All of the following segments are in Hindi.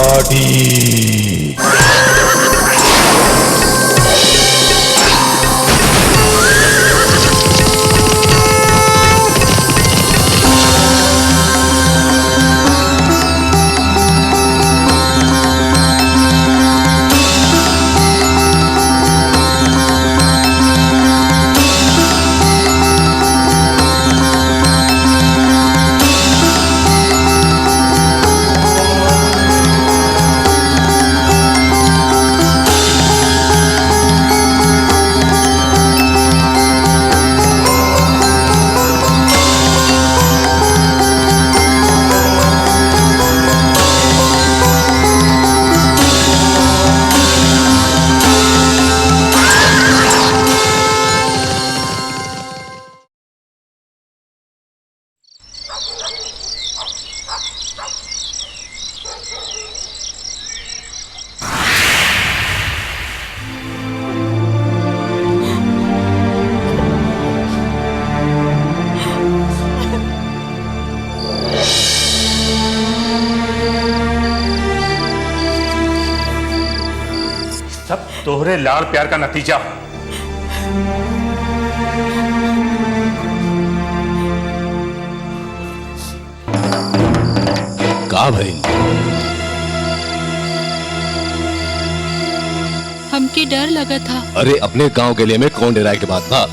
बॉडी। सब तोहरे लाड़ प्यार का नतीजा। का भइल? हमके डर लगा था। अरे अपने गांव के लिए में कौन डराए के बात बा?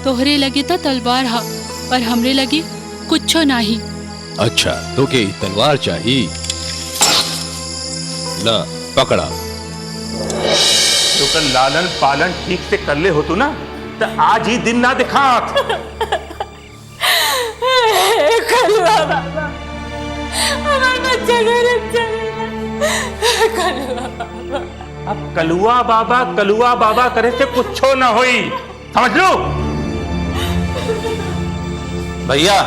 तोहरे लगे तो तलवार हा, पर हमरे लगे कुछो नहीं। अच्छा तो के तलवार चाहिए? ना पकड़ा। तो कल लालन पालन ठीक से कर ले हो तू ना, तो आज ही दिन ना दिखात। कलवा बाबा, हमारा बच्चा गरीब कलवा बाबा। अब कलुआ बाबा करे से कुछो ना होई, समझ लो। भैया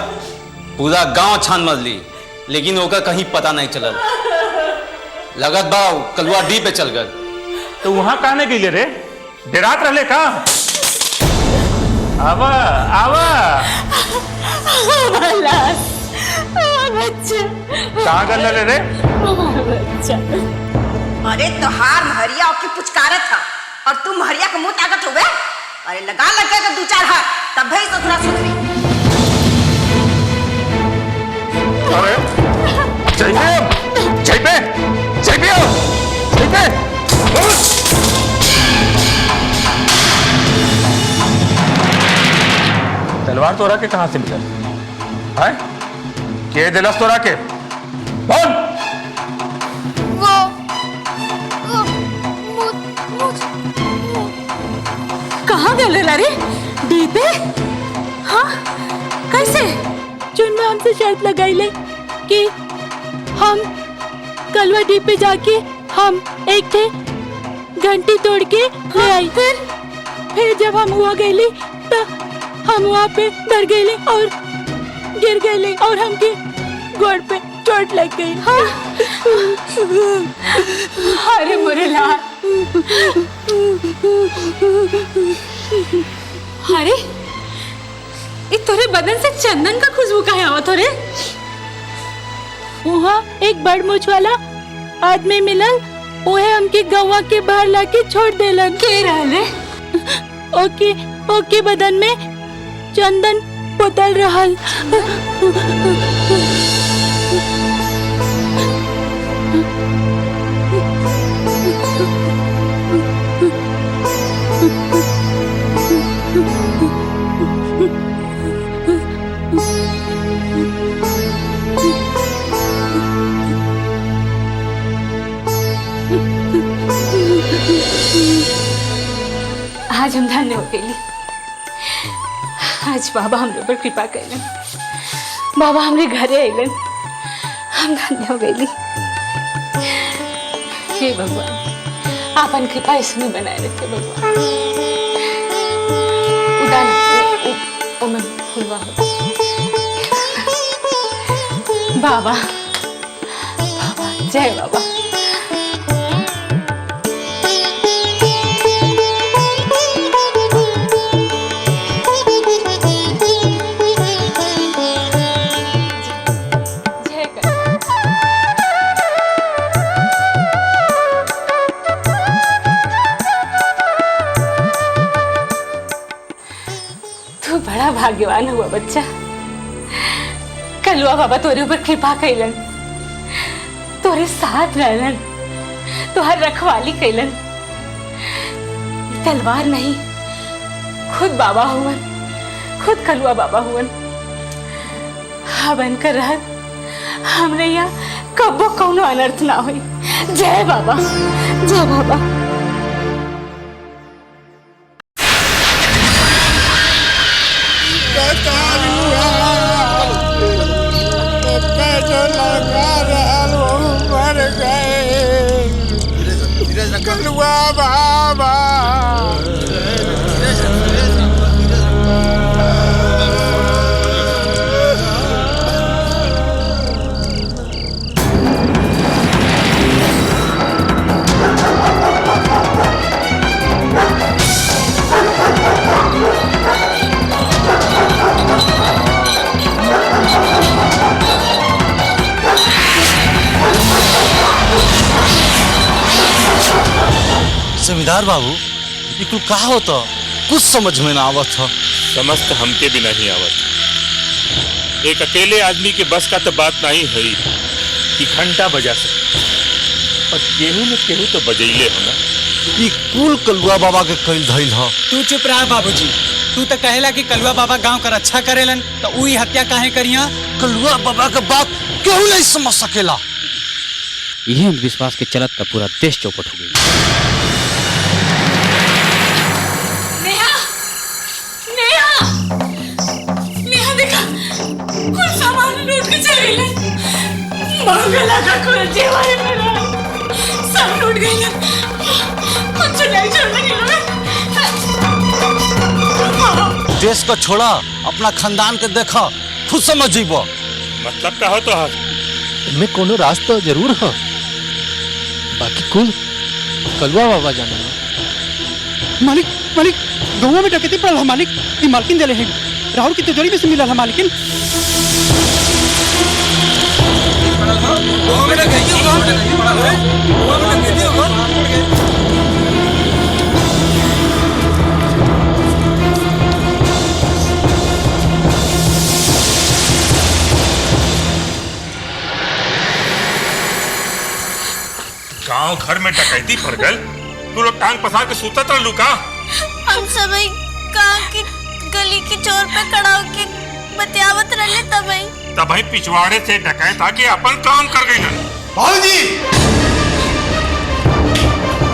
पूरा गांव छान मजली, लेकिन ओका कहीं पता नहीं चलल। लगत बा कलुआ डी पे चल गल। तो वहां कहने गई रे, डरात रहले का? आवा आवा बच्चा कहाँ गल रे? बच्चा। अरे तोहार महरिया ओके पुचकारत था और तुम महरिया के मुंह ताकत हो गए। अरे लगा लगे तो दो चार हाथ तब भी ससुरा सुधरी। अरे चाहिए तलवार तोरा के कहां से मिलल है? के दिलस तोरा के? बोल। कहाँ गए रे? डी पे? हाँ कैसे? चुन में हमसे शर्त लगाई ले कि हम कलवा डी पे जाके हम एक थे घंटी तोड़ के ले आई। फिर जब हम हुआ गए तो हम वहाँ पे डर गए और गिर गए और हमके गोड़ पे चोट लग गई। हाँ। अरे मोरे लाल। अरे ये तोरे बदन से चंदन का खुशबू कहाँ आवा तोरे? वहाँ एक बड़ मूछ वाला आदमी मिलल, ओहे हमके गवा के बाहर लाके छोड़ देलन। के रहले? ओके बदन में चंदन पोतल रहल। आज हम धन्य हो गए। आज बाबा हम लोग पर कृपा कैलन। बाबा हमरे घरे अलन, हम धन्य हो गए। हे भगवान आपन कृपा इसमें बनाए रखे भगवान। उदान ओमे फुलवा हो। बाबा बाबा जय बाबा। भाग्यवान हुआ बच्चा। कलुआ बाबा तोरे ऊपर कृपा कैलन, तोरे साथ रहलन, तोहर रखवाली कैलन। तलवार नहीं, खुद बाबा हुवन, खुद कलुआ बाबा हुवन। बनकर रहत हमरे यहाँ कबो कौनो अनर्थ ना हुई। जय बाबा, जय बाबा। कलुआ बाबा जमींदार बाबू ये कुल का होता कुछ समझ में ना आवत था। समझ तो हमके भी नहीं आवत। एक अकेले आदमी के बस का तो बात नहीं है कि घंटा बजा सके, पर केहू न केहू तो बजैले हो ना। ये कुल कलुआ बाबा के कईल धइल ह। तू चुप रहा बाबूजी। तू तो कहेला कि कलुआ बाबा गांव का रक्षा करेलन, तो उही हत्या काहे करिया? कलुआ बाबा के बात केहू नहीं समझ सकेला। यही अंधविश्वास के चलत का पूरा देश चौपट हो गई। नेहा, नेहा, नेहा देखा, कुल सामान लूट के चले गए। मंगला का कुल जेवर मेरा सब लूट गए। कुछ नहीं छोड़ने के लिए। देश को छोड़ा, अपना खानदान के देखा, खुद समझ जीबो। मतलब का हो तो इनमें कोनो राज तो जरूर है, बाकी कुल कलुआ बाबा जाना। मालिक मालिक गाँव में डकैती पड़ल है मालिक। ये मालकिन दिले हैं, राहुल की तिजोरी में से मिलल है मालकिन। गांव घर में डकैती पड़ गल, तू लोग टांग पसार के सूतत रहलू का? हम सभी गांव की गली की चोर पे खड़ा होके बतियावत रहले तभी पिछवाड़े से डकैत आके अपन काम कर गई ना। भाऊजी,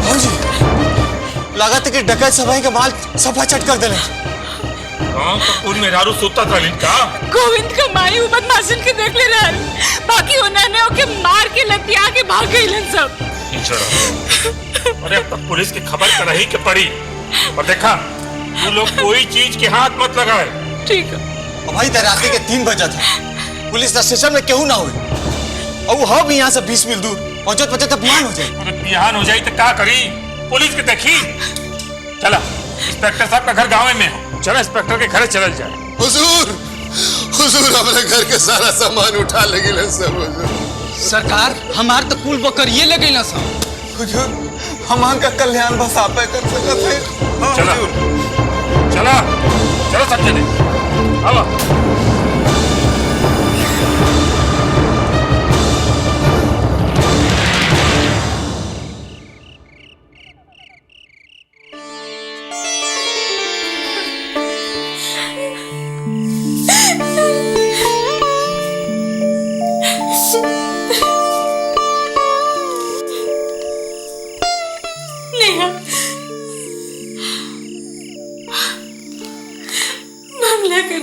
भाऊजी, लागत है कि डकैत सभाई का माल सफा चट कर देले। गांव का पूल में रारू सूतत रहलिन का? गोविंद का माई उ बदमाशन के देख ले रहल, बाकी उन्होंने ओके मार के लतिया के भाग गइलन सब। अरे अब तक पुलिस की खबर कर रही कि पड़ी, और देखा तू लोग कोई चीज के हाथ मत लगाए। ठीक है। भाई रात्रि के 3 बजा था, पुलिस स्टेशन में केहू ना हुई, और वो हम यहाँ से 20 मील दूर पहुंचत पहुंचत अपमान हो जाए। अरे बिहान हो जाए तो क्या करी? पुलिस के देखी। चला, इंस्पेक्टर साहब का घर गाँव में हो, चला इंस्पेक्टर के घर चल जाए। हुजूर, हुजूर अपने घर के सारा सामान उठा ले गए सब। हुजूर सरकार, हमार तो कुल बकरिए ले गइल सब। हुजूर, हमान का कल्याण बस आप कर सकत है। चला चला चलो सब जने आवा।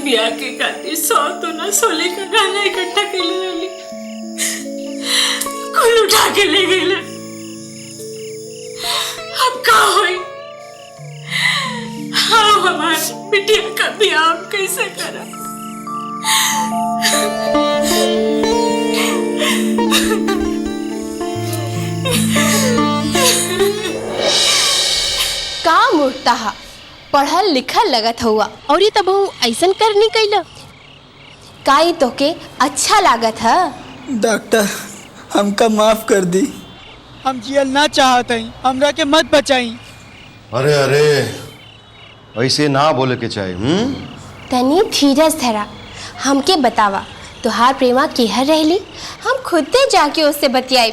बिया के खातिर 100 तो ना 16 का गाना इकट्ठा कर ले, कुल उठा के ले गए। अब का होई? हाँ, हमारी बिटिया का बियाह कैसे करा? का मुर्ता हा पढ़ल लिखल लगत हुआ और ये तब ऐसन करनी कैला काई तो के अच्छा लागत है। डॉक्टर, हमका माफ कर दी, हम जियल ना चाहते हैं, हमरा के मत बचाई। अरे अरे, ऐसे ना बोले के चाहिए। तनी धीरज धरा, हमके बतावा तुहार प्रेमा केहर रहली, हम खुदे जाके उससे बतियाई।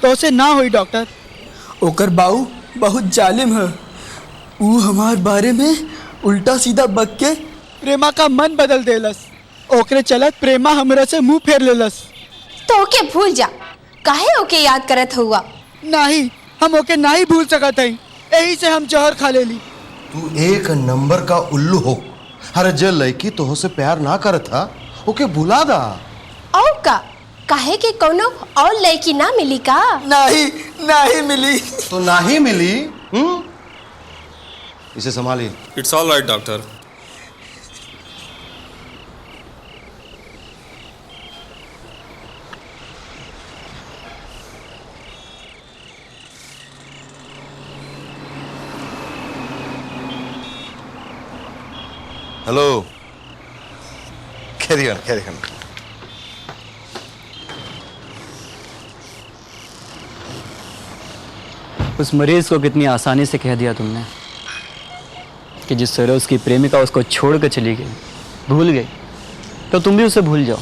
तो उसे ना हुई डॉक्टर, ओकर बाऊ बहुत जालिम है। ऊ हमार बारे में उल्टा सीधा बक के प्रेमा का मन बदल देलस। ओकरे चलत प्रेमा हमरा से मुंह फेर लेलस। तो ओके भूल जा, काहे ओके याद करत हुआ? नहीं, हम ओके नहीं भूल सकत हई, यही से हम जहर खा लेली। तू एक नंबर का उल्लू हो। अरे जे लड़की तो से प्यार ना करत था ओके भुला दा। और का काहे के कोनो और लड़की ना मिली का? नहीं मिली। तो नहीं मिली? इसे संभालिए। It's all right doctor. Hello, carry on. उस मरीज को कितनी आसानी से कह दिया तुमने कि जिस तरह उसकी प्रेमिका उसको छोड़ कर चली गई, भूल गई, तो तुम भी उसे भूल जाओ।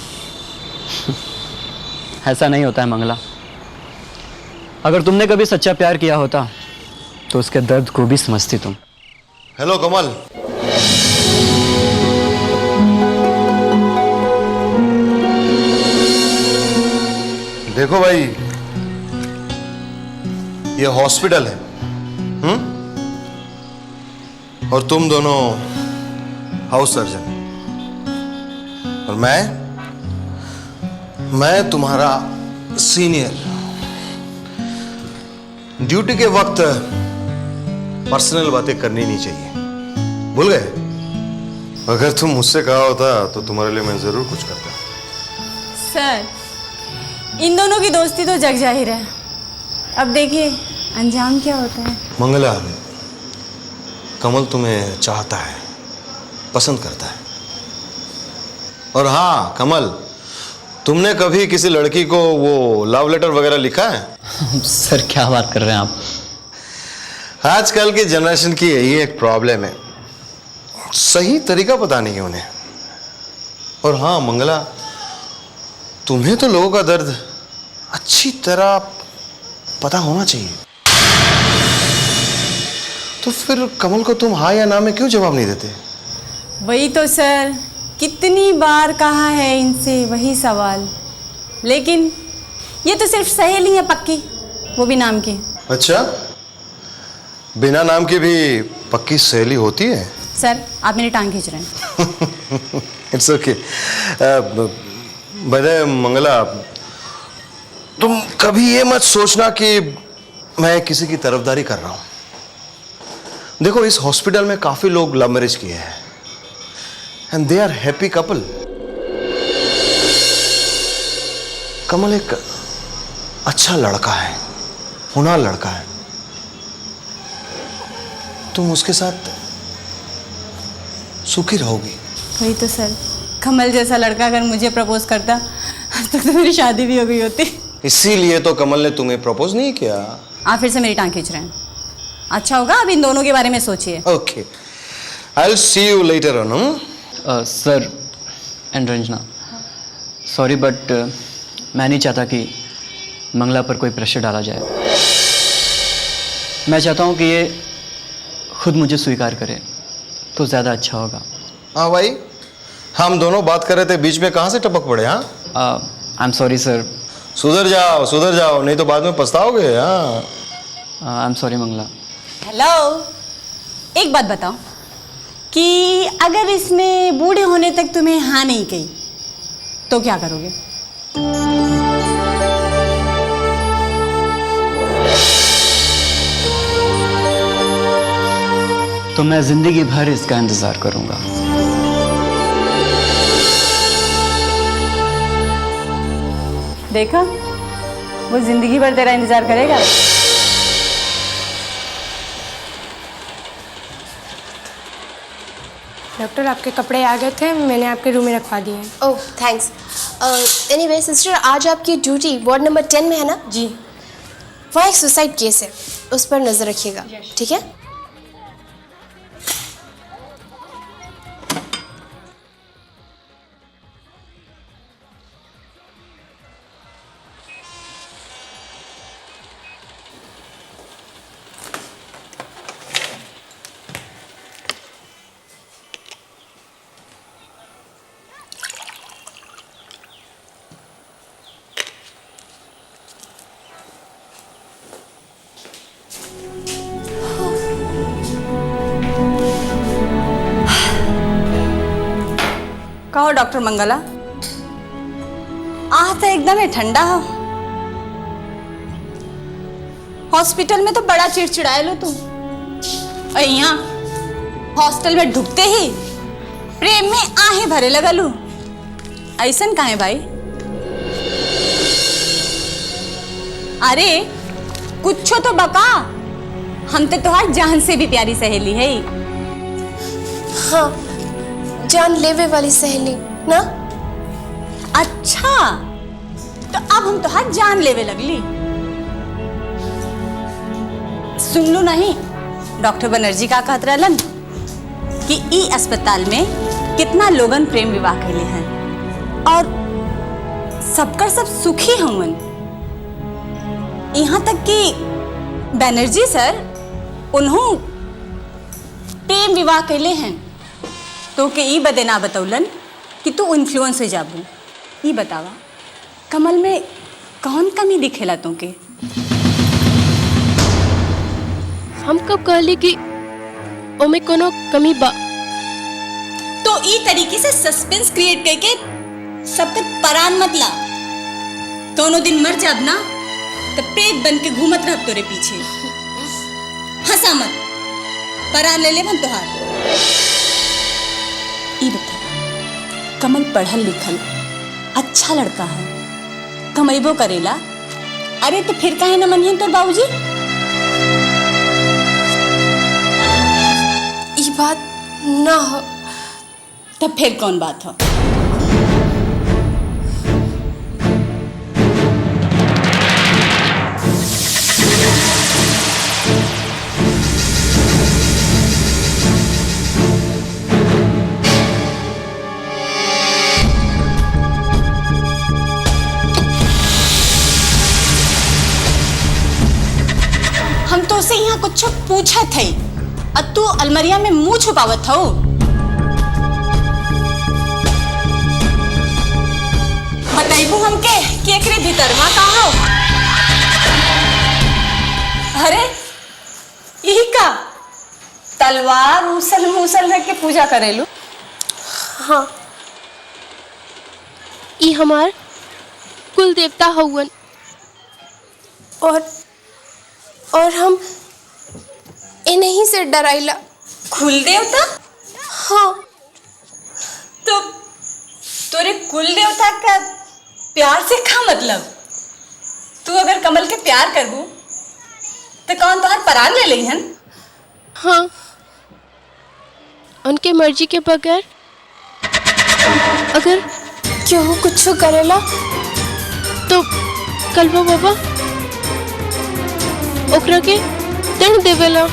ऐसा नहीं होता है मंगला। अगर तुमने कभी सच्चा प्यार किया होता तो उसके दर्द को भी समझती तुम। हेलो कमल, देखो भाई, ये हॉस्पिटल है, और तुम दोनों हाउस सर्जन, और मैं तुम्हारा सीनियर। ड्यूटी के वक्त पर्सनल बातें करनी नहीं चाहिए, भूल गए? अगर तुम मुझसे कहा होता तो तुम्हारे लिए मैं जरूर कुछ करता। सर, इन दोनों की दोस्ती तो जग जाहिर है, अब देखिए अंजाम क्या होता है। मंगला, कमल तुम्हें चाहता है, पसंद करता है। और हाँ कमल, तुमने कभी किसी लड़की को वो लव लेटर वगैरह लिखा है? सर क्या बात कर रहे हैं आप? आजकल की जनरेशन की यही एक प्रॉब्लम है, सही तरीका पता नहीं है उन्हें। और हाँ मंगला, तुम्हें तो लोगों का दर्द अच्छी तरह पता होना चाहिए। तो फिर कमल को तुम हाँ या ना में क्यों जवाब नहीं देते? वही तो सर, कितनी बार कहा है इनसे वही सवाल, लेकिन ये तो सिर्फ सहेली है पक्की, वो भी नाम की। अच्छा, बिना नाम की भी पक्की सहेली होती है? सर आप मेरी टांग खींच रहे हैं। It's okay. बड़े मंगला, तुम कभी ये मत सोचना कि मैं किसी की तरफदारी कर रहा हूं। देखो, इस हॉस्पिटल में काफी लोग लव मैरिज किए हैं and they are happy couple. Kamal एक अच्छा लड़का है, होनहार लड़का है, तुम उसके साथ सुखी रहोगी। वही तो सर, कमल जैसा लड़का अगर मुझे प्रपोज करता तो मेरी शादी भी हो गई होती। इसीलिए तो कमल ने तुम्हें प्रपोज नहीं किया। आप फिर से मेरी टांग खींच रहे हैं। अच्छा होगा अब इन दोनों के बारे में सोचिए। Okay, I will see you later on. Sir and Ranjana, sorry but मैं नहीं चाहता कि मंगला पर कोई प्रेशर डाला जाए। मैं चाहता हूँ कि ये खुद मुझे स्वीकार करे तो ज़्यादा अच्छा होगा। हाँ भाई, हम दोनों बात कर रहे थे, बीच में कहाँ से टपक पड़े? हाँ, आई एम सॉरी सर। सुधर जाओ, नहीं तो बाद में पछताओगे। हाँ, I am sorry Mangala. Hello, एक बात बताओ कि अगर इसने बूढ़े होने तक तुम्हें हाँ नहीं कही तो क्या करोगे? तो मैं जिंदगी भर इसका इंतजार करूंगा। देखा, वो जिंदगी भर तेरा इंतजार करेगा। डॉक्टर, आपके कपड़े आ गए थे, मैंने आपके रूम में रखवा दिए हैं। ओह थैंक्स। एनीवे सिस्टर, आज आपकी ड्यूटी वार्ड नंबर 10 में है ना? जी। वहाँ एक सुसाइड केस है, उस पर नज़र रखिएगा, ठीक है? हो डॉक्टर मंगला? आह तो एकदम ही ठंडा हो। हॉस्पिटल में तो बड़ा चिड़चिड़ाए लो तुम, और यहाँ हॉस्टल में ढुकते ही प्रेम में आहे भरे लगलू। ऐसन काहे भाई? अरे कुछ तो बका, हम तो तुम्हार जान से भी प्यारी सहेली है। हाँ, जान लेवे वाली सहेली ना। अच्छा, तो अब हम तुम्हार जान लेवे लगली। सुन लो नहीं, डॉक्टर बनर्जी का कहत रहलन कि ई अस्पताल में कितना लोगन प्रेम विवाह कैले हैं और सबकर सब सुखी होंगे। यहाँ तक कि बनर्जी सर उन्हों प्रेम विवाह कैले हैं तो के ई बदे ना बतौलन कि तू इन्फ्लुएंस हो जाबू। ई बतावा कमल में कौन कमी दिखेला तुमके? हम कब कहली कि ओमे कोनो कमी बा? तो ई तरीके से सस्पेंस क्रिएट करके सबके परान मत ला। दोनों दिन मर जाब ना तो पेट बन के घूमत रह तोरे पीछे। हंसा मत, परान ले ले हम तोहार। ई बता, कमल पढ़ल लिखल अच्छा लड़का है, कमैबो करेला। अरे तो फिर काहे न मनियन तोर बाबूजी? ई बात ना हो। तब फिर कौन बात हो? हम तो उसे यहाँ कुछ पूछा थे और तू अलमरिया में मुंह छुपावत हो। बताइबू हमके कि एकरे भीतरवा का हो? अरे यही का तलवार मूसल मूसल रख के पूजा करेलू? हाँ, ई हमार कुल देवता हवन और हम इन्हीं से डराइला। कुल देवता? हाँ। तो तोरे कुल देवता का प्यार से क्या मतलब? तू अगर कमल के प्यार करबू तो कौन तुहार परान ले लई हन? हाँ, उनके मर्जी के बगैर अगर क्यों कुछ करेला तो कलवा बाबा ओकरा के दंड देवेला।